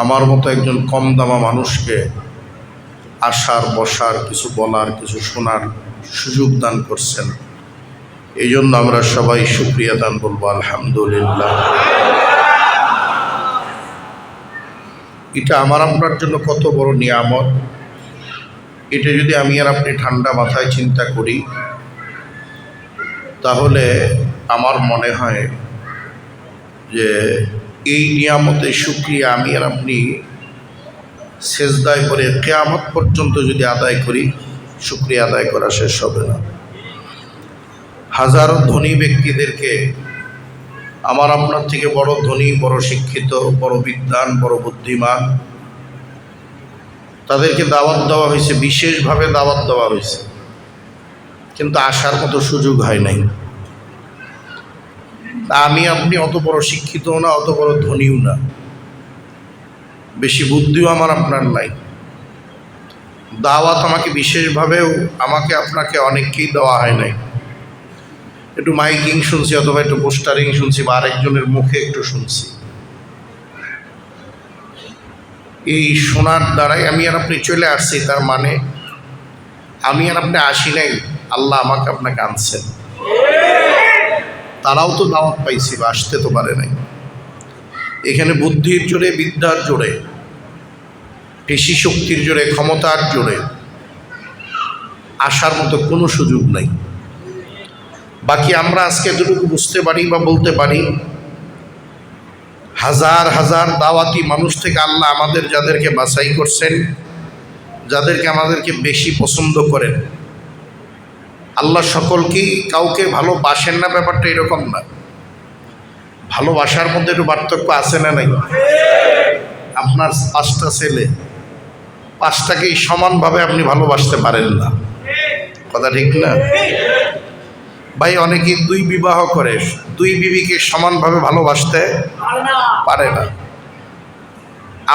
আমার মতো একজন কম দামা মানুষকে আসার, বসার, কিছু বলার, কিছু শোনার সুযোগ দান করছেন। এই জন্য আমরা সবাই শুকরিয়া দান বলবো আলহামদুলিল্লাহ। এটা আমার আপনার জন্য কত বড় নিয়ামত। এটা যদি আমি আর আপনি ঠান্ডা মাথায় চিন্তা করি, তাহলে আমার মনে হয় যে এই নিয়ামতের শুকরিয়া আমি আর আপনি সেজদায় করে কিয়ামত পর্যন্ত যদি আদায় করি, শুকরিয়া আদায় করা শেষ হবে না। হাজারো ধনী ব্যক্তিদেরকে, আমার আপনার থেকে বড় ধনী, বড় শিক্ষিত, বড় বিদ্বান, বড় বুদ্ধিমান, তাদেরকে দাওয়াত দেওয়া হয়েছে, বিশেষভাবে দাওয়াত দেওয়া হয়েছে, কিন্তু আসার মতো সুযোগ হয় নাই। আমি আপনি অত বড় শিক্ষিতও না, অত বড় ধনীও না, বেশি বুদ্ধিও আমার আপনার নাই। দাওয়াত আমাকে বিশেষভাবেও আমাকে আপনাকে অনেককেই দেওয়া হয় নাই। একটু মাইকিং শুনছি, অথবা একটু পোস্টারিং শুনছি, বা আরেকজনের মুখে একটু শুনছি। এই শোনার দ্বারাই আমি আর আপনি চলে আসছি। তার মানে আমি আর আপনি আসি নাই, আল্লাহ আমাকে আপনাকে আনছেন। তারাও তো দাওয়াত পাইছি, বা আসতে তো পারে নাই। এখানে বুদ্ধির জোরে, বিদ্যার জোরে, পেশি শক্তির জোরে, ক্ষমতার জোরে আসার মতো কোনো সুযোগ নাই। বাকি আমরা আজকে এতটুকু বুঝতে পারি বা বলতে পারি, হাজার হাজার দাওয়াতি মানুষ থেকে আল্লাহ আমাদের যাদেরকে বাছাই করছেন, যাদেরকে আমাদেরকে বেশি পছন্দ করেন, আল্লাহ সকলকেই, কাউকে ভালোবাসেন না ব্যাপারটা এরকম না। ভালোবাসার মধ্যে একটু পার্থক্য আছে না নাই? আপনার 5টা ছেলে, 5টাকেই সমানভাবে আপনি ভালোবাসতে পারেন না, কথা ঠিক না ভাই? অনেকেই 2 বিবাহ করে, 2 বিবিকে সমানভাবে ভালোবাসতে পারে না।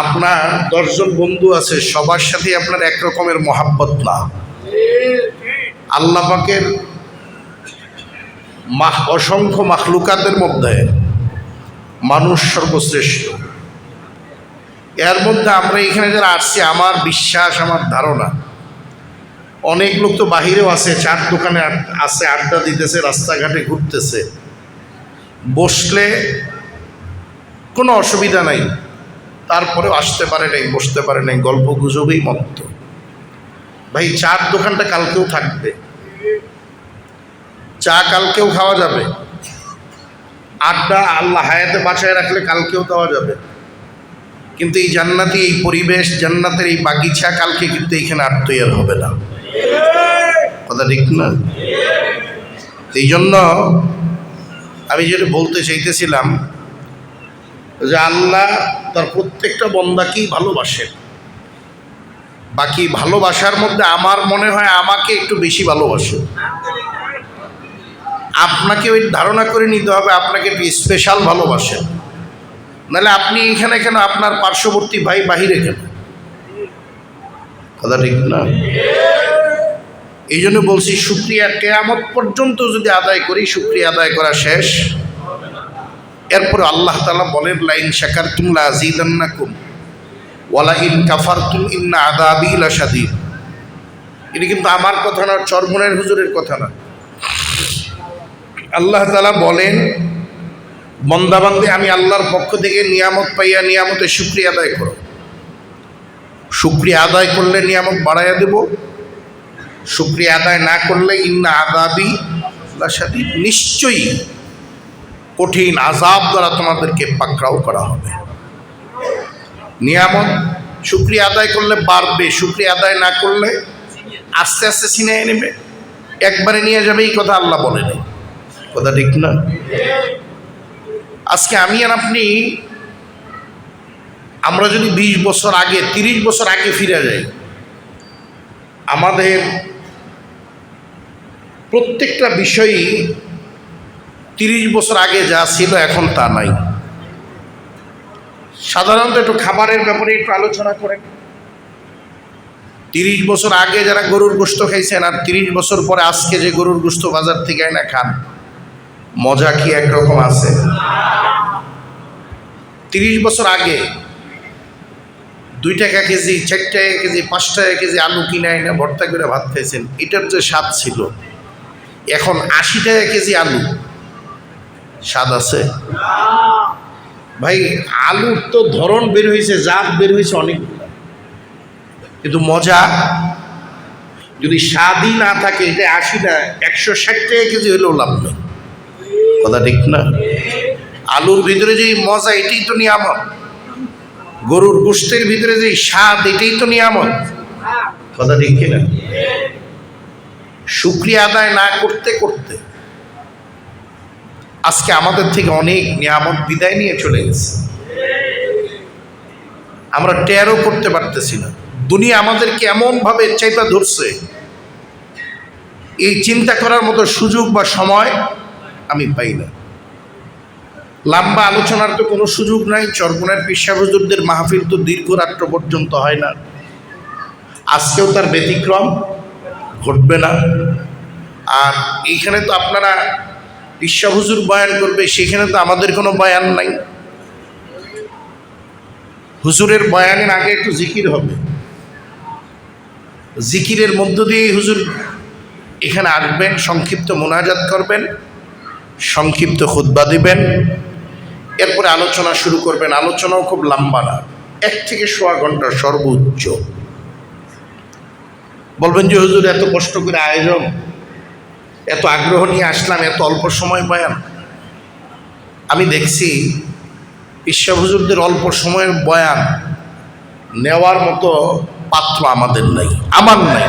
আপনার 10 জন বন্ধু আছে, সবার সাথে আপনার এক রকমের মহাব্বত না। আল্লাহ পাকের অসংখ্য মাখলুকাতের মধ্যে মানুষ সর্বশ্রেষ্ঠ। এর মধ্যে আমরা এখানে যারা আসছি, আমার বিশ্বাস, আমার ধারণা, অনেক লোক তো বাহিরেও আছে, চার দোকানে আছে, আড্ডা দিতেছে, রাস্তাঘাটে ঘুরতেছে, বসলে কোনো অসুবিধা নাই, তারপরেও আসতে পারে নাই, বসতে পারে নাই, গল্প গুজবেই মত্ত। ভাই, চার দোকানটা কালকেও থাকবে, চা কালকেও খাওয়া যাবে, আড্ডা আল্লাহ হায়াতে বাঁচায় রাখলে কালকেও দেওয়া যাবে, কিন্তু এই জান্নাতি এই পরিবেশ, জান্নাতের এই বাগিচা কালকে কিন্তু এইখানে আর তৈরি হবে না, কথা ঠিক না? এই জন্য আমি যেটা বলতে চাইতেছিলাম যে আল্লাহ তার প্রত্যেকটা বান্দাকেই ভালোবাসেন। বাকি ভালোবাসার মধ্যে আমার মনে হয় আমাকে একটু বেশি ভালোবাসে। আপনাকে ওই ধারণা করে নিতে হবে আপনাকে একটু স্পেশাল ভালোবাসেন, নাহলে আপনি এখানে কেন, আপনার পার্শ্ববর্তী ভাই বাহিরে কেন, কথা ঠিক না? এই জন্য বলছি, শুকরিয়া কিয়ামত পর্যন্ত যদি আদায় করি, শুকরিয়া আদায় করা শেষ। এরপরে আল্লাহ তাআলা বলেন, লাইন শাকারতুম লাযীদান্নাকুম ওয়ালা ইন কাফারতুম ইন্না আযাবী লাশাদীদ। এটা কিন্তু আমার কথা না, চরমনের হুজুরের কথা না। আল্লাহ তাআলা বলেন, বান্দাবান্দি আমি আল্লাহর পক্ষ থেকে নিয়ামত পাইয়া নিয়ামতের শুকরিয়া আদায় করো। শুকরিয়া আদায় করলে নিয়ামত বাড়াইয়া দেব, শুকরিয়া আদায় না করলে ইন্না আযাবী লাশাদীদ, নিশ্চয়ই কঠিন আযাব দ্বারা তোমাদেরকে পাকড়াও করা হবে। নিয়ামত শুকরিয়া আদায় করলে বাড়বে, শুকরিয়া আদায় না করলে আস্তে আস্তে ছিনিয়ে নেবে, একবারে নিয়ে যাবে, এই কথা আল্লাহ বলেনি, কথা ঠিক না? আজকে আমি আর আপনি, আমরা যদি 20 বছর আগে, 30 বছর আগে ফিরে যাই, আমাদের প্রত্যেকটা বিষয়ই 30 বছর আগে যা ছিল এখন তা নাই। সাধারণত একটু খাবারের ব্যাপারে একটু আলোচনা করেন। 30 বছর আগে যারা গরুর গোশত খাইছেন, আর 30 বছর পরে আজকে যে গরুর গোশত বাজার থেকে না খান, মজা কি একরকম আছে? 30 বছর আগে 2 টাকা কেজি, 4 টাকা কেজি, 5 টাকা কেজি আলু কিনে এনে ভর্তা করে ভাত খাইছেন, এটার যে স্বাদ ছিল, এখন 80 টাকা কেজি আলু স্বাদ আছে? ভাই আলুর তো ধরন বের হয়েছে, জাত বের হয়েছে অনেকগুলো, কিন্তু মজা যদি স্বাদই না থাকে, এটা 80 না 160 টাকা কেজি হলেও লাভ নেই। কথা ঠিক না? আলুর ভিতরে যে মজা, এটাই তো নিয়ামত। গরুর গোশতের ভিতরে যে স্বাদ, এটাই তো নিয়ামত। কথা ঠিক কিনা? শুকরিয়া আদায় না করতে করতে আজকে আমাদের থেকে অনেক নিয়ামত বিদায় নিয়ে চলে গেছে, আমরা টেরও করতে পারতেছি না। দুনিয়া আমাদেরকে এমনভাবে চাইপা ধরছে, এই চিন্তা করার মতো সুযোগ বা সময় আমি পাই না। লম্বা আলোচনার তো কোনো সুযোগ নাই। চরমোনাইর পীর সাহেব হুজুরদের মাহফিল তো দীর্ঘ রাত্র পর্যন্ত হয় না, আজকেও তার ব্যতিক্রম ঘটবে না। আর এইখানে তো আপনারা পীর সাহেব হুজুর বয়ান করবে, সেখানে তো আমাদের কোনো বয়ান নাই। হুজুরের বয়ানের আগে একটু জিকির হবে, জিকিরের মধ্য দিয়ে হুজুর এখানে আসবেন, সংক্ষিপ্ত মোনাজাত করবেন, সংক্ষিপ্ত খুতবা দিবেন, এরপরে আলোচনা শুরু করবেন। আলোচনাও খুব লম্বা না, 1 থেকে 1.25 ঘন্টা সর্বোচ্চ। বলবেন যে হুজুর এত কষ্ট করে আয়োজন, এত আগ্রহ নিয়ে আসলাম, এত অল্প সময় বয়ান। আমি দেখছি পীর সাহেব হুজুরদের অল্প সময়ের বয়ান নেওয়ার মতো পাত্র আমাদের নাই, আমার নাই।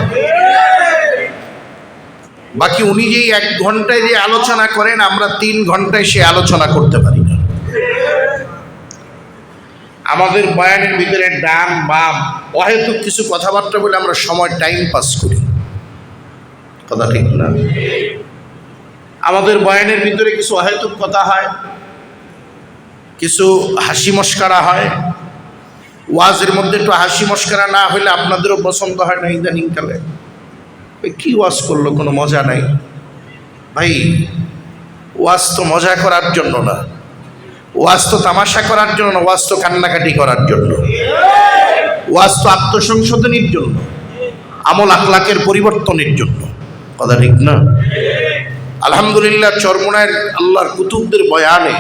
বাকি উনি যেই 1 ঘন্টায় যে আলোচনা করেন, আমরা 3 ঘন্টায় সে আলোচনা করতে পারি না। আমাদের বয়ানের ভিতরে ডান বাম অহেতুক কিছু কথাবার্তা বলে আমরা সময় টাইম পাস করি। কথা ঠিক না? আমাদের বয়ানের ভিতরে কিছু অহেতুক কথা হয়, কিছু হাসি মস্করা হয়। ওয়াজের মধ্যে একটু হাসি মস্করা না হলে আপনাদেরও পছন্দ হয় না। ইদানিংকালে কি ওয়াজ করলো, কোনো মজা নাই। ভাই ওয়াজ তো মজা করার জন্য না, ওয়াজ তো তামাশা করার জন্য না, ওয়াজ তো কান্নাকাটি করার জন্য, ওয়াজ তো আত্মসংশোধনের জন্য, আমল আখলাকের পরিবর্তনের জন্য। কথা ঠিক না? আলহামদুলিল্লাহ, চরমোনাইয়ের আল্লাহর কুতুবদের বয়ানে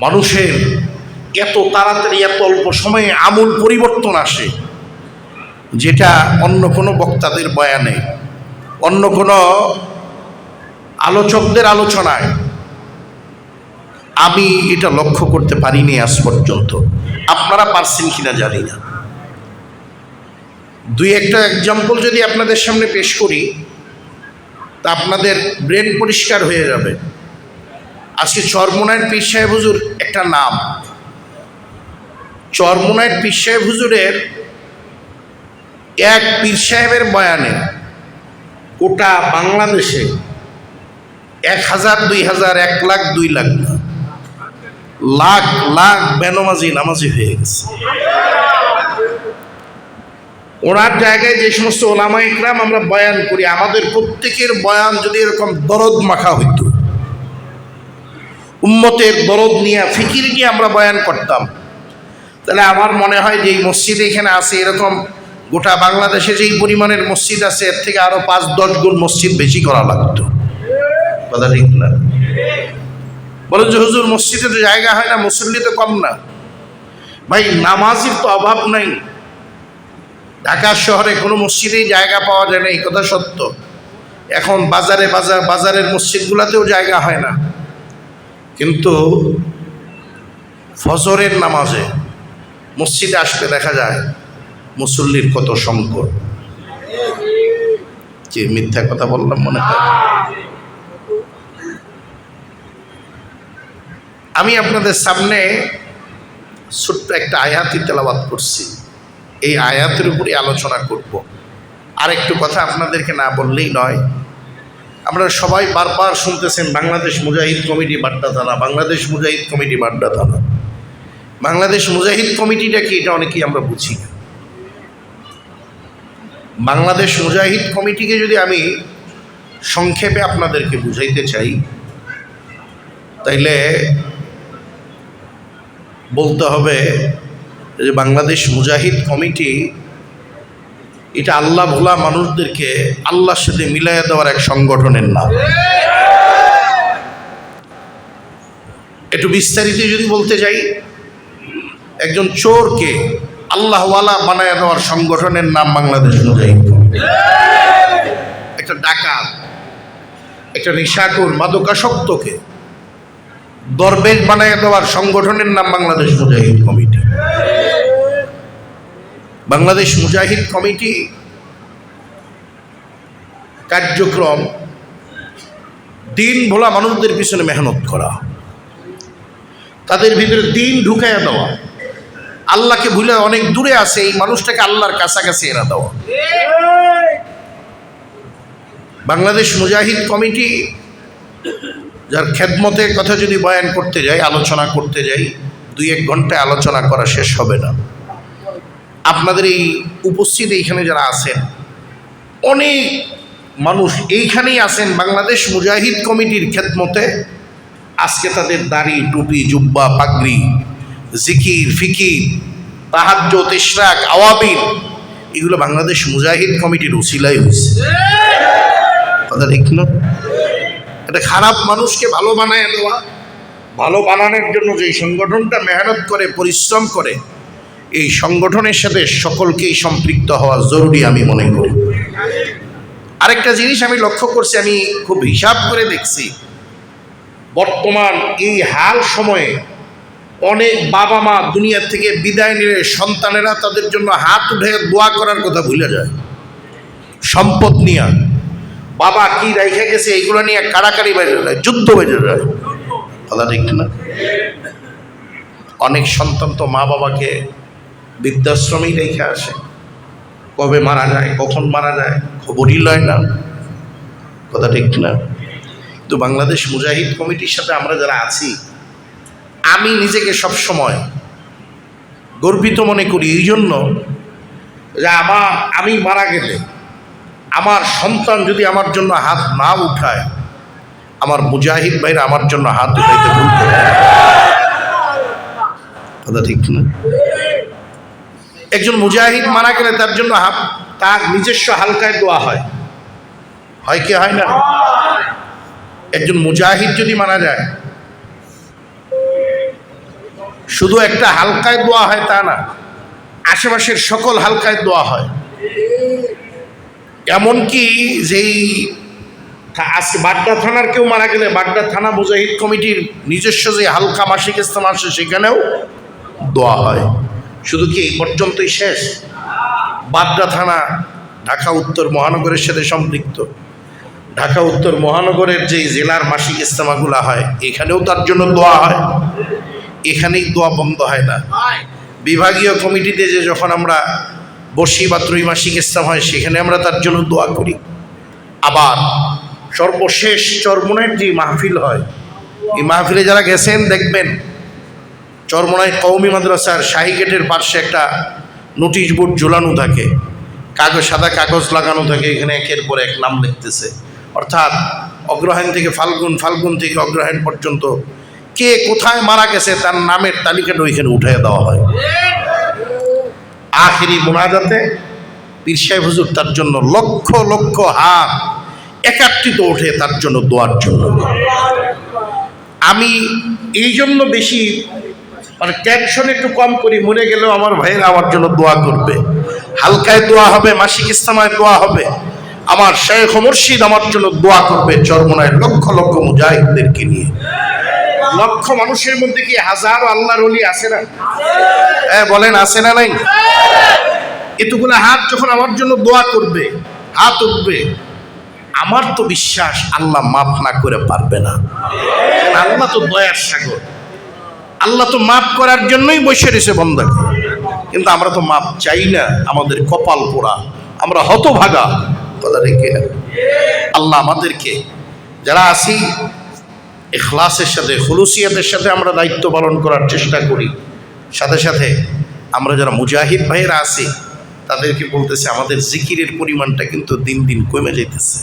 মানুষের এত তাড়াতাড়ি, এত অল্প সময়ে আমূল পরিবর্তন আসে, যেটা অন্য কোনো বক্তাদের বয়ানে, অন্য কোনো আলোচকদের আলোচনায় আমি এটা লক্ষ্য করতে পারিনি আজ পর্যন্ত। আপনারা পারছেন কিনা জানি না। 2-1টা এক্সাম্পল যদি আপনাদের সামনে পেশ করি, তা আপনাদের ব্রেন পরিষ্কার হয়ে যাবে। আজকে চরমোনাইয়ের পীর সাহেব হুজুর একটা নাম। চরমোনাইয়ের পীর সাহেব হুজুরের এক পীর সাহেবের বয়ানে গোটা বাংলাদেশে 1000, 2000, 1 লাখ, 2 লাখ না, লাখ লাখ বেনামাজি নামাজি হয়ে গেছে। ওনার জায়গায় যে সমস্ত ওলামা ইকরাম আমরা বয়ান করি, আমাদের প্রত্যেকের বয়ান যদি এরকম দরদ মাখা হইতো, উম্মতের দরদ নিয়ে, ফিকির নিয়ে আমরা বয়ান করতাম, তাহলে আমার মনে হয় যে এই মসজিদ এখানে আছে, এরকম গোটা বাংলাদেশে যেই পরিমাণের মসজিদ আছে, এর থেকে আরো 5-10 গুণ মসজিদ বেশি করা লাগতো। কথা ঠিক না? বলেন যে হুজুর মসজিদে তো জায়গা হয় না, মুসল্লি তো কম না। ভাই নামাজির তো অভাব নাই। ঢাকা শহরে কোনো মসজিদেই জায়গা পাওয়া যায় না, এই কথা সত্য। এখন বাজারের মসজিদগুলোতেও জায়গা হয় না, কিন্তু ফজরের নামাজে মসজিদে আসলে দেখা যায় মুসল্লির কত সংকট। যে মিথ্যা কথা বললাম মনে হয়? আমি আপনাদের সামনে ছোট্ট একটা আয়াতই তেলাওয়াত করছি, এই আয়াতের উপরই আলোচনা করব। আর একটু কথা আপনাদেরকে না বললেই নয়। আপনারা সবাই বারবার শুনতেছেন বাংলাদেশ মুজাহিদ কমিটি বাড্ডা থানা, বাংলাদেশ মুজাহিদ কমিটি বাড্ডা থানা। বাংলাদেশ মুজাহিদ কমিটিটা কি, এটা অনেকেই আমরা বুঝি না। বাংলাদেশ মুজাহিদ কমিটিকে যদি আমি সংক্ষেপে আপনাদেরকে বুঝাইতে চাই, তাইলে বলতে হবে যে বাংলাদেশ মুজাহিদ কমিটি, এটা আল্লাহ ভোলা মানুষদেরকে আল্লাহর সাথে মিলাইয়া দেওয়ার এক সংগঠনের নাম। একটু বিস্তারিত যদি বলতে যাই, একজন চোরকে আল্লাহওয়ালা বানায় দেওয়ার সংগঠনের নাম বাংলাদেশ মুজাহিদ কমিটি। একটা ডাকাত, একটা নেশাখোর মাদকাসক্তকে দরবেশ বানায় দেওয়ার সংগঠনের নাম বাংলাদেশ মুজাহিদ কমিটি। বাংলাদেশ মুজাহিদ কমিটি কার্যক্রম দিন ভোলা মানুষদের পিছনে মেহনত করা, তাদের ভিতরে দিন ঢুকাইয়া দেওয়া, আল্লাহকে ভুলে অনেক দূরে আছে এই মানুষটাকে আল্লাহর কাছাকাছি এনে দেওয়া। বাংলাদেশ মুজাহিদ কমিটি যার খেদমতের কথা যদি বয়ান করতে যাই, আলোচনা করতে যাই, 2-1 ঘন্টায় আলোচনা করা শেষ হবে না। আপনাদের এই উপস্থিত এইখানে যারা আছেন, অনেক মানুষ এইখানেই আছেন বাংলাদেশ মুজাহিদ কমিটির খেদমতে। আজকে তাদের দাড়ি, টুপি, জুব্বা, পাগড়ি, জিকির, ফিকির, তাহাজ্জুদ, ইশরাক, আওয়াবিন, এগুলো বাংলাদেশ মুজাহিদ কমিটির উসিলাই হয়েছে। কথা ঠিক না? এটা খারাপ মানুষকে ভালো বানায় দেওয়া, ভালো বানানোর জন্য যে সংগঠনটা মেহনত করে, পরিশ্রম করে, এই সংগঠনের সাথে সকলকেই সম্পৃক্ত হওয়া জরুরি আমি মনে করি। আরেকটা জিনিস আমি লক্ষ্য করছি, আমি খুব হিসাব করে দেখছি, বর্তমান এই হাল সময়ে অনেক বাবা মা দুনিয়া থেকে বিদায় নিলে সন্তানেরা তাদের জন্য হাত উঠে দোয়া করার কথা ভুলে যায়। সম্পদ নিয়ে, বাবা কি রেখে গেছে এইগুলো নিয়ে কাড়াকাড়ি বেজে যায়, যুদ্ধ বেজে যায়। কথা ঠিক না? অনেক সন্তান তো মা বাবাকে বৃদ্ধাশ্রমেই রেখে আসে, কবে মারা যায়, কখন মারা যায় খবরই লয় না। কথা ঠিক না? কিন্তু বাংলাদেশ মুজাহিদ কমিটির সাথে আমরা যারা আছি, আমি নিজেকে সবসময় গর্বিত মনে করি এই জন্য যে আমি মারা গেলে আমার সন্তান যদি আমার জন্য হাত না উঠায়, আমার মুজাহিদ ভাইরা আমার জন্য হাত উঠাইতে ভুলতে পারে। কথা ঠিক না? একজন মুজাহিদ মারা গেলে তার জন্য তার নিজস্ব হালকায় দোয়া হয়, হয় কি হয় না? একজন মুজাহিদ যদি মারা যায়, শুধু একটা হালকায় দোয়া হয় তা না, আশেপাশের সকল হালকায় দোয়া হয়। এমনকি যেই আজকে বাড্ডা থানার কেউ মারা গেলে বাড্ডা থানা মুজাহিদ কমিটির নিজস্ব যে হালকা মাসিক ইস্তেমা আছে সেখানেও দোয়া হয়। শুধু কি এই পর্যন্তই শেষ? বাড্ডা থানা ঢাকা উত্তর মহানগরের সাথে সম্পৃক্ত। ঢাকা উত্তর মহানগরের যে জেলার মাসিক ইস্তেমাগুলো হয় এখানেও তার জন্য দোয়া হয়, এখানেই দোয়া বন্ধ হয় না। বিভাগীয় কমিটিতে যে যখন আমরা বসি বা ত্রৈমাসিক ইস্তেমা হয় সেখানে আমরা তার জন্য দোয়া করি। আবার সর্বশেষ চরমোনাইর যে মাহফিল হয়, এই মাহফিলে যারা গেছেন দেখবেন চরমোনাই কওমি মাদ্রাসার শাহী গেটের পাশে একটা নোটিশ বোর্ড ঝুলানো থাকে, কাগজ, সাদা কাগজ লাগানো থাকে, এখানে একের পর এক নাম লিখতেছে। অর্থাৎ অগ্রহায়ণ থেকে ফাল্গুন, ফাল্গুন থেকে অগ্রহায়ণ পর্যন্ত কে কোথায় মারা গেছে তার নামের তালিকাটা ওইখানে উঠিয়ে দেওয়া হয়। আখেরি মোনাজাতে পীর সাহেব হুজুর তার জন্য লক্ষ লক্ষ হাত একাত্রিত ওঠে তার জন্য দোয়ার জন্য। আমি এই জন্য বেশি টেনশন একটু কম করি, মরে গেলেও আমার ভাইয়েরা আমার জন্য দোয়া করবে, হালকায় দোয়া হবে, মাসিক ইস্তেমায় দোয়া হবে, আমার শাইখ মুর্শিদ আমার জন্য দোয়া করবে চরমোনায় লক্ষ লক্ষ মুজাহিদদেরকে নিয়ে। লক্ষ মানুষের মধ্যে কি হাজারো আল্লাহর ওলি আছে না? হ্যাঁ বলেন, আছে না নাই? এতগুলো হাত যখন আমার জন্য দোয়া করবে, হাত উঠবে, আমার তো বিশ্বাস আল্লাহ মাফ না করে পারবে না। আল্লাহ তো দয়ার সাগর, আল্লাহ তো মাফ করার জন্যই বসে রয়েছে বান্দাকে। কিন্তু আমরা তো মাফ চাই না, আমাদের কপাল পোড়া, আমরা হতভাগা। কথা রেখে আল্লাহ আমাদেরকে যারা আছি ইখলাসের সাথে, খুলুসিয়াতের সাথে আমরা দায়িত্ব পালন করার চেষ্টা করি। সাথে সাথে আমরা যারা মুজাহিদ ভাইয়েরা আছি তাদেরকে বলতেছে আমাদের জিকিরের পরিমাণটা কিন্তু দিন দিন কমে যাইতেছে।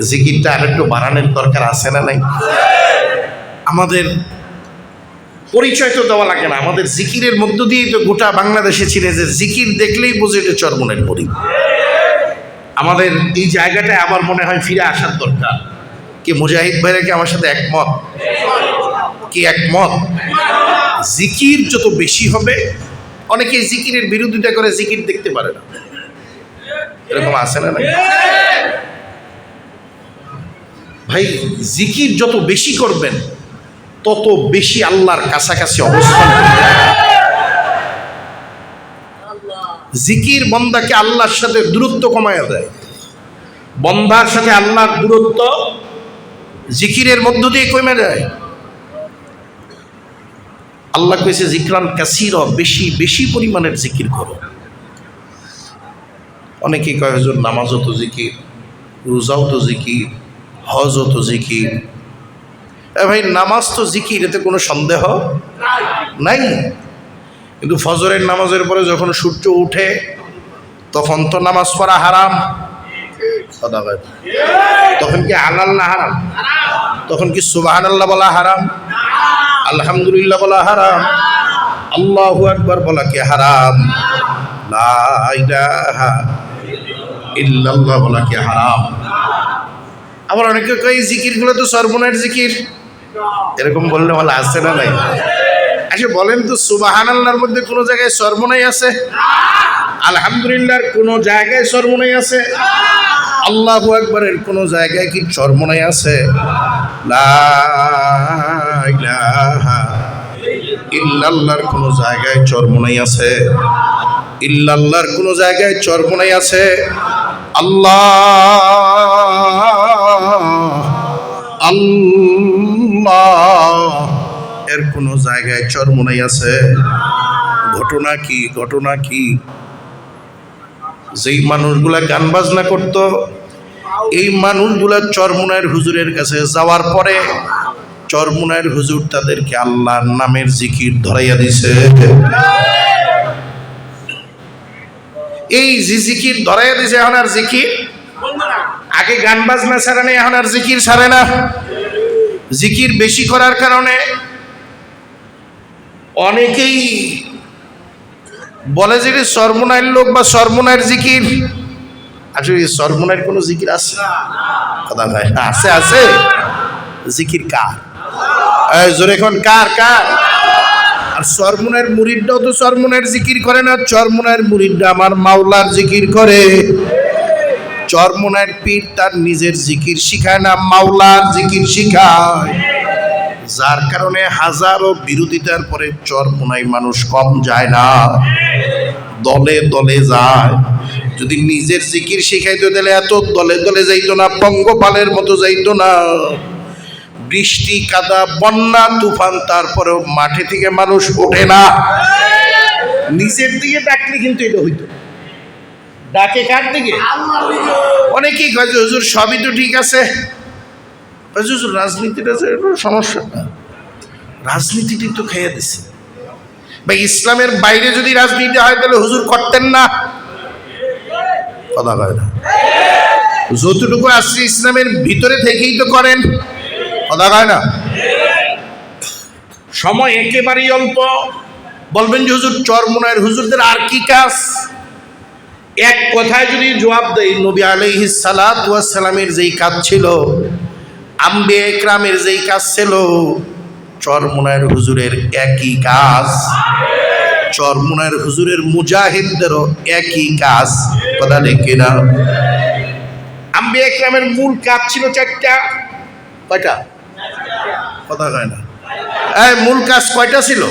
জিকিরটা আরেকটু বাড়ানোর দরকার আছে না নাই? আমাদের পরিচয় তো দেওয়া লাগে না, আমাদের জিকিরের মধ্য দিয়েই তো গোটা বাংলাদেশে চিনে যে জিকির দেখলেই বুঝে এটা চরমনের মুরিদ। আমাদের এই জায়গাটায় আমার মনে হয় ফিরে আসার দরকার। কি মুজাহিদ ভাইরা কি আমার সাথে একমত? কি একমত? জিকির যত বেশি হবে, অনেকে জিকিরের বিরোধিতা করে, জিকির দেখতে পারে না, এরকম আছে না? ভাই জিকির যত বেশি করবেন তত বেশি আল্লাহর কাছাকাছি অবস্থান করবেন। জিকির বন্দাকে আল্লাহর সাথে দূরত্ব কমায় দেয়। বন্দার সাথে আল্লাহর দূরত্ব জিকিরের মধ্য দিয়ে কমে যায়। আল্লাহ কইছে জিকরান কাসীরা, বেশি বেশি পরিমাণের জিকির করো। অনেকেই কয় হুজুর নামাজও তো জিকির, রোজাও তো জিকির, হজও তো জিকির। ভাই নামাজ তো জিকির, এতে কোনো সন্দেহ নাই। কিন্তু ফজরের নামাজের পরে যখন সূর্য উঠে তখন তো নামাজ পড়া হারাম। তখন কি হালাল না হারাম? তখন কি সুবহানাল্লাহ বলা হারাম? আলহামদুলিল্লাহ বলা হারাম? আল্লাহু আকবার বলা কি হারাম? লা ইলাহা ইল্লাল্লাহ বলা কি হারাম? আবার অনেকে কয় জিকিরগুলো তো সর্বনার জিকির, এরকম বললে বলা আছে না নাই? আচ্ছা বলেন তো, সুবহানাল্লাহর মধ্যে কোনো জায়গায় সর্বনাই আছে? আলহামদুলিল্লাহর কোনো জায়গায় সর্বনাই আছে? আল্লাহু আকবারের কোনো জায়গায় কি সর্বনাই আছে? লা ইলাহা ইল্লাল্লাহর কোনো জায়গায় চরমনাই আছে? ইল্লাল্লাহর কোনো জায়গায় চরমনাই আছে? আল্লাহ আল্লাহ এর কোনো জায়গায় চরমনাই আছে? ঘটনা কি? ঘটনা কি? যেই মানুষগুলা গান বাজনা করত, এই মানুষগুলা চরমনায়ের হুজুরের কাছে যাওয়ার পরে চরমনায়ের হুজুর তাদেরকে আল্লাহর নামের জিকির ধরাইয়া দিছে। এই জিকির ধরাইয়া দিছে, এখন আর জিকির, আগে গান বাজনা ছাড়ে না, এখন আর জিকির ছাড়ে না। জিকির বেশি করার কারণে অনেকেই বলে যে সর্বনায়ের লোক বা সর্বনায়ের জিকির। আসলে সর্বনায়ের কোনো জিকির আছে? কথা ভাই আছে, আছে। জিকির কার? জোরে এখন কার? কার? আর সর্বনায়ের মুরিদটাও তো সর্বনায়ের জিকির করে না, চরমনায়ের মুরিদটা আমার মাওলার জিকির করে। চরমনায়ের পীর তার নিজের জিকির শিখায় না, মাওলার জিকির শিখায়। যার কারণে হাজারো বিরোধিতার পরে চরমনাই মানুষ কম যায় না, দলে দলে যায়। যদি নিজের জিকির শিখাইতো তাহলে এত দলে দলে যাইতো না, পঙ্গপালের মতো যাইতো না। বৃষ্টি কাদা বন্যা তুফান তারপরেও মাঠে থেকে মানুষ ওঠে না। নিজের দিকে ডাকলে কিন্তু এটা হইতো। ডাকে কার দিকে? অনেকেই কয় যে হুজুর সবই তো ঠিক আছে, হুজুর রাজনীতিটা সমস্যা না, রাজনীতিটি তো খেয়ে দিছে। ভাই ইসলামের বাইরে যদি রাজনীতি হয় তাহলে হুজুর করতেন না? কথা কয় না। যতটুকু আসছে ইসলামের ভিতরে থেকেই তো করেন, কথা কয় না। সময় একেবারেই অল্প। বলবেন যে হুজুর চরমনায়ের হুজুরদের আর কি কাজ? এক কথায় যদি জবাব দেই, নবী আলাইহিস সালাতু ওয়াস সালামের যেই কাজ ছিল, আম্বিয়া ইকরামের যেই কাজ ছিল, চরমনায়ের হুজুরের একই কাজ। চরমনায়ের হুজুরের মুজাহিদদেরও একই কাজ, কথা দেখি না। আম্বিয়া ইকরামের মূল কাজ ছিল চারটা। কয়টা? কথা কয় না। এই মূল কাজ কয়টা ছিল?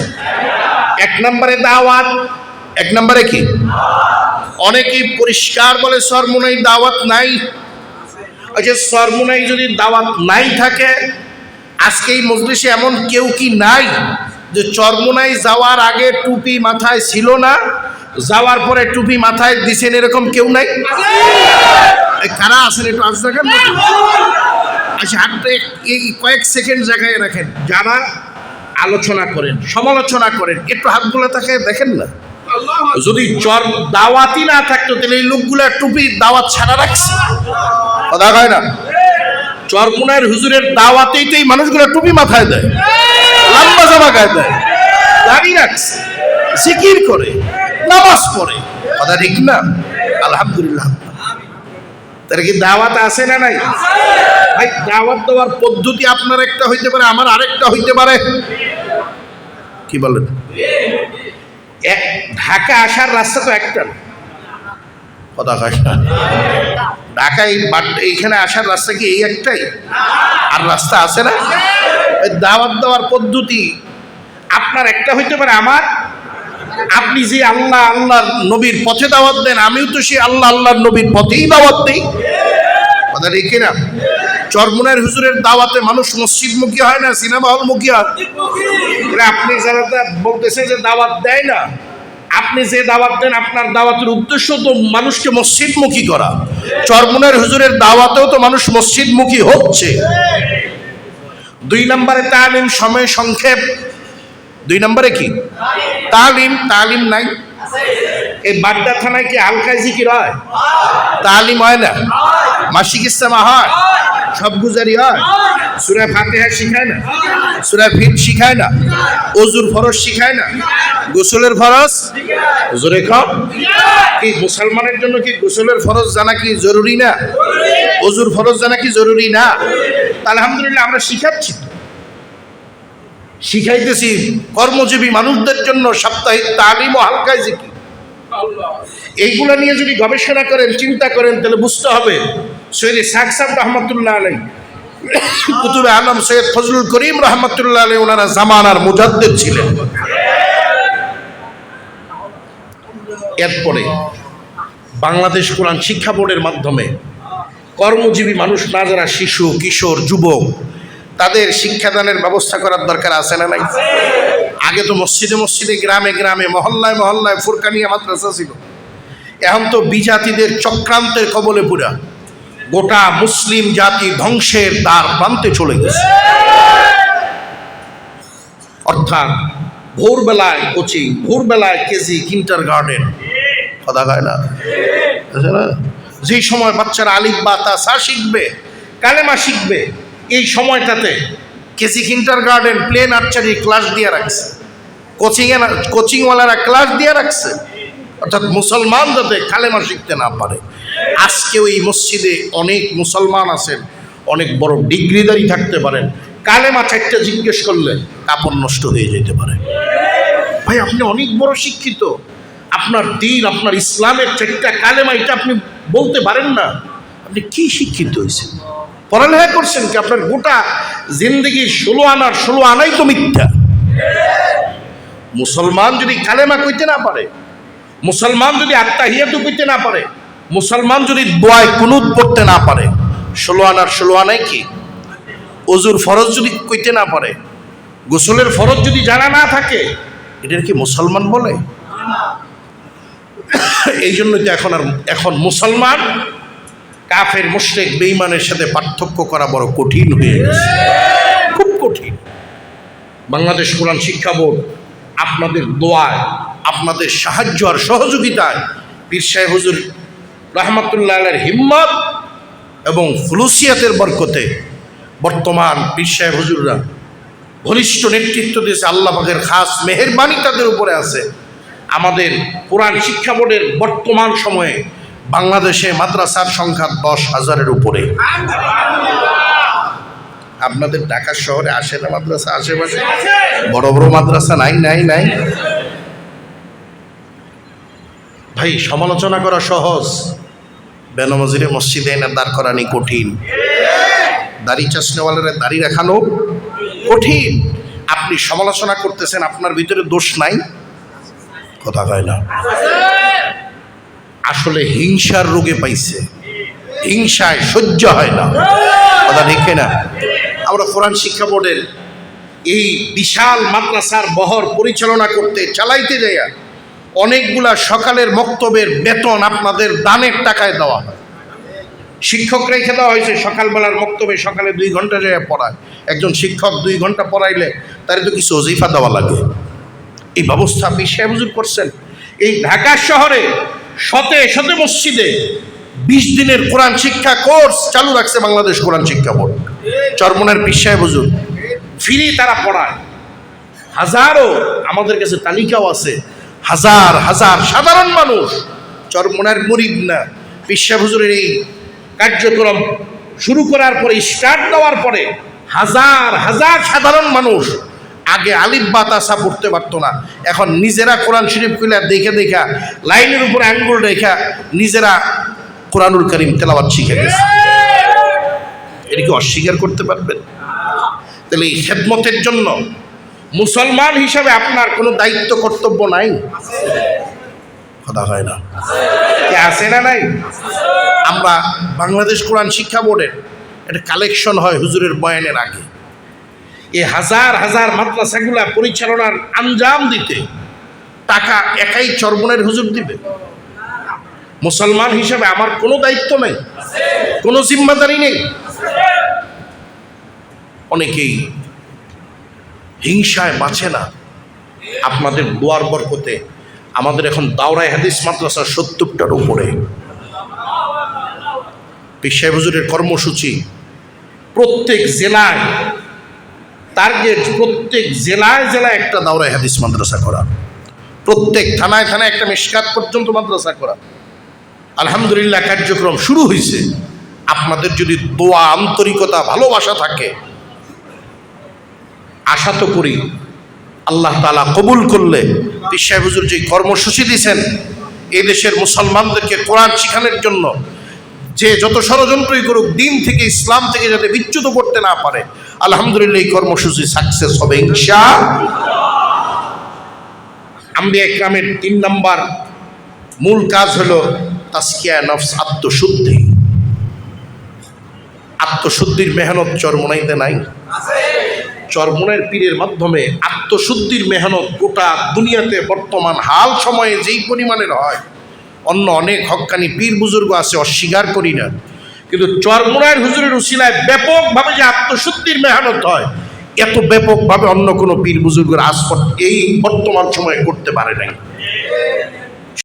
এক নম্বরে দাওয়াত। এক নম্বরে কি? অনেকেই পরিষ্কার বলে চরমনাই দাওয়াত নাই। আচ্ছা চরমনাই যদি দাওয়াত নাই থাকে, আজকে এই মজলিসে এমন কেউ কি নাই যে চরমনাই যাওয়ার আগে টুপি মাথায় ছিল না, যাওয়ার পরে টুপি মাথায় দিছেন, এরকম কেউ নাই? কারা আছেন একটু আজ দেখেন। আচ্ছা হাতটা এই কয়েক সেকেন্ড জায়গায় রাখেন, যারা আলোচনা করেন সমালোচনা করেন একটু হাতগুলো তাকে দেখেন না। যদি দাওয়াতই না থাকতো তাহলে এই লোকগুলা টুপি দাওয়াত ছাড়া রাখছে, কথা কয় না। চরমনায়ের হুজুরের দাওয়াতেই তো এই মানুষগুলো টুপি মাথায় দেয়, লম্বা জামা গায়ে দেয়। দাড়ি রাখছে, জিকির করে, নামাজ পড়ে, কথা ঠিক না? আলহামদুলিল্লাহ। তার কি দাওয়াত আছে না নাই? ভাই দাওয়াত দেওয়ার পদ্ধতি আপনার একটা হইতে পারে, আমার আরেকটা হইতে পারে। কি বলেন? ঢাকা আসার রাস্তা তো একটা না, কথা কয় না। ঢাকায় এইখানে আসার রাস্তা কি এই একটাই? আর রাস্তা আছে না? দাওয়াত দেওয়ার পদ্ধতি আপনার একটা হইতে পারে, আমার। আপনি যে আল্লাহ আল্লাহর নবীর পথে দাওয়াত দেন, আমিও তো সেই আল্লাহ আল্লাহর নবীর পথেই দাওয়াত দিই, কথা ঠিক না? চরমুনার হুজুরের দাওয়াতে মানুষ মসজিদমুখী হয় না, সিনেমা হলমুখী হয়। আপনি যারা বলতেছে যে দাওয়াত দেয় না, আপনি যে দাওয়াত দেন আপনার দাওয়াতের উদ্দেশ্য তো মানুষকে মসজিদমুখী করা। চরমুনার হুজুরের দাওয়াতেও তো মানুষ মসজিদমুখী হচ্ছে। 2 নম্বরে তালিম, সময় সংক্ষেপ। 2 নম্বরে কি? তালিম। তালিম নাই। এই বাড্ডা থানায় কি হালকা জিকির হয়? তালিম হয় না? মাসিক ইস্তেমা হয়? সব গুজারি হয়? সূরা ফাতিহা শিখায় না? সূরা ফিল শিখায় না? ওযুর ফরজ শিখায় না? গোসলের ফরজ জোরে কও। কি মুসলমানের জন্য কি গোসলের ফরজ জানা কি জরুরি না? ওযুর ফরজ জানা কি জরুরি না? আলহামদুলিল্লাহ আমরা শিখাচ্ছি, শিখাইতেছি কর্মজীবী মানুষদের জন্য সাপ্তাহিক তালিম ও হালকা জিকির। এইগুলো নিয়ে যদি গবেষণা করেন, চিন্তা করেন, তাহলে বুঝতে হবে সৈয়দ ইসহাক সাহেব রহমতুল্লাহ আলাইহি, কুতুবে আলম সৈয়দ ফজলুল করিম রহমতুল্লাহ আলাইহি ওনারা জামানার মুজাদ্দিদ ছিলেন। এরপরে বাংলাদেশ কোরআন শিক্ষা বোর্ডের মাধ্যমে কর্মজীবী মানুষ না যারা শিশু, কিশোর, যুবক, তাদের শিক্ষাদানের ব্যবস্থা করার দরকার আছে না নাই? আগে তো মসজিদে মসজিদে, গ্রামে গ্রামে, মহল্লায় মহল্লায় ফুরকানিয়া মাদ্রাসা ছিল। এখন তো বিজাতিদের চক্রান্তের কবলে পুরা গোটা মুসলিম জাতি ধ্বংসের দ্বার প্রান্তে চলে গেছে। অর্থাৎ ভোরবেলায় কোচিং, ভোরবেলায় কেজি, কিন্টার গার্ডেন, কথা কয় না? যে সময় বাচ্চারা আলিফ বা তা সা শিখবে, কালেমা শিখবে, এই সময়টাতে KG, kinder garden, play nursery class দিয়ে রাখছে, কোচিংওয়ালারা ক্লাস দিয়ে রাখছে। অর্থাৎ মুসলমান যাতে কালেমা শিখতে না পারে। আজকে ওই মসজিদে অনেক মুসলমান আছেন, অনেক বড় ডিগ্রিদারি থাকতে পারেন, কালেমা চারটা জিজ্ঞেস করলে কাপড় নষ্ট হয়ে যেতে পারে। ভাই আপনি অনেক বড় শিক্ষিত, আপনার দ্বীন, আপনার ইসলামের চারটা কালেমা এটা আপনি বলতে পারেন না, আপনি কি শিক্ষিত হয়েছেন? পড়ালেখা করছেন কি? আপনার গোটা জিন্দগি 16 আনাই তো মিথ্যা। মুসলমান যদি কালেমা কইতে না পারে, মুসলমান যদি আত্তাহিয়াতু কইতে না পারে, মুসলমান যদি দোয়ায় কুনুত পড়তে না পারে, 16 আনাই কি? ওযুর ফরজ যদি কইতে না পারে, গোসলের ফরজ যদি জানা না থাকে, এটার কি মুসলমান বলে? এই জন্যই তো এখন মুসলমান কাফের, মুশরিক, বেঈমানের সাথে পার্থক্য করা বড় কঠিন হয়ে গেছে, খুব কঠিন। বাংলাদেশ কোরআন শিক্ষা বোর্ড আপনাদের দোয়ায়, আপনাদের সাহায্য আর সহযোগিতায়, পীর সাহেব হুজুর রহমতুল্লাহ আলাইহির হিম্মত এবং ফুলুসিয়াতের বরকতে বর্তমান পীর সাহেব হুজুররা ঘনিষ্ঠ নেতৃত্ব দিয়েছে। আল্লাহ পাকের খাস মেহেরবানি তাদের উপরে আছে। আমাদের কোরআন শিক্ষা বোর্ডের বর্তমান সময়ে বাংলাদেশে মাদ্রাসার সংখ্যা 10,000-এর উপরে। আপনাদের ঢাকা শহরে আসে না মাদ্রাসা? আশেপাশে বড় বড় মাদ্রাসা নাই? নাই নাই ভাই, সমালোচনা করা সহজ, বেনমজিরে মসজিদে এনে দাঁড় করানি কঠিন, দাড়ি চাষনেওয়ালারা দাড়ি রাখানো কঠিন। আপনি সমালোচনা করতেছেন, আপনার ভিতরে দোষ নাই, কথা কয় না। আসলে হিংসার রোগে পাইছে, হিংসায় সহ্য হয় না, কথা ঠিক না? আমরা কোরআন শিক্ষা বোর্ডের এই বিশাল মাদ্রাসার বহর পরিচালনা করতে, চালাইতে যাইয়া অনেকগুলা সকালের মক্তবের বেতন আপনাদের দানের টাকায় দেওয়া হয়। শিক্ষক রেখে দেওয়া হয়েছে সকালবেলার মক্তবে, সকালে 2 ঘন্টা যাইয়া পড়ায়। একজন শিক্ষক 2 ঘন্টা পড়াইলে তার তো কিছু ওজিফা দেওয়া লাগে। এই ব্যবস্থা পীর সাহেব হুজুর করছেন। এই ঢাকা শহরে শতে শতে মসজিদে 20 দিনের কোরআন শিক্ষা কোর্স চালু রাখছে বাংলাদেশ কোরআন শিক্ষা বোর্ড। চরমনের পীর সাহেব হুজুর ফ্রি তারা পড়ায়। হাজারো আমাদের কাছে তালিকাও আছে, হাজার হাজার সাধারণ মানুষ, চরমোনার মুরিদ না, পীর সাহেব হুজুরের এই কার্যক্রম শুরু করার পরে, স্টার্ট দেওয়ার পরে হাজার হাজার সাধারণ মানুষ আগে আলিফ বা তাসা পড়তে পারতো না, এখন নিজেরা কোরআন শরীফ খুলে দেখে দেখা লাইনের উপরে আঙ্গুল রেখা নিজেরা কোরআনুল কারীম তেলাওয়াত শিখে গেছে। এটা কি অস্বীকার করতে পারবেন? তাহলে এই খেদমতের জন্য মুসলমান হিসাবে আপনার কোনো দায়িত্ব কর্তব্য নাই? কথা হয় না, আছে না নাই? আমরা বাংলাদেশ কোরআন শিক্ষা বোর্ডের একটা কালেকশন হয় হুজুরের বয়ানের আগে, এই হাজার হাজার মাদ্রাসাগুলা পরিচালনার আঞ্জাম দিতে টাকা একাই চরমনের হুজুর দিবে? মুসলমান হিসাবে আমার কোনো দায়িত্ব নেই, কোনো জিম্মাদারি নেই? অনেকেই হিংসায় বাঁচে না। আপনাদের দোয়ার বরকতে আমাদের এখন দাওরায়ে হাদিস মাদ্রাসা ৭০টার উপরে। পীর সাহেব হুজুরের কর্মসূচি প্রত্যেক জেলায় টার্গেট, প্রত্যেক জেলায় জেলায় একটা দাওরায়ে হাদিস মাদ্রাসা করা, প্রত্যেক থানায় থানায় একটা মিশকাত পর্যন্ত মাদ্রাসা করা। আলহামদুলিল্লাহ কার্যক্রম শুরু হয়েছে। আপনাদের যদি দোয়া, আন্তরিকতা, ভালোবাসা থাকে, আশা তো করি আল্লাহ তাআলা কবুল করলে পীর সাহেব হুজুর যে কর্মসূচি দিয়েছেন এই দেশের মুসলমানদেরকে কোরআন শিখানোর জন্য, যে যত ষড়যন্ত্রই করুক দিন থেকে, ইসলাম থেকে যাতে বিচ্যুত করতে না পারে, আলহামদুলিল্লাহ এই কর্মসূচি সাকসেস হবে ইনশাআল্লাহ। আম্বিয়া ইকরামের ৩ নম্বর মূল কাজ হলো তাজকিয়া নফস, আত্মশুদ্ধি। আত্মশুদ্ধির মেহনত চরমোনাইতে নাই? চরমোনাইয়ের পীরের মাধ্যমে আত্মশুদ্ধির মেহনত গোটা দুনিয়াতে বর্তমান হাল সময়ে যেই পরিমাণের হয়, অন্য অনেক হক্কানি পীর বুজুর্গ আছে, অস্বীকার করি না, কিন্তু চরমোনাইয়ের হুজুরের উসিলায় ব্যাপকভাবে যে আত্মশুদ্ধির মেহনত হয়, এত ব্যাপকভাবে অন্য কোনো পীর বুজুর্গের আজ এই বর্তমান সময়ে করতে পারে নাই।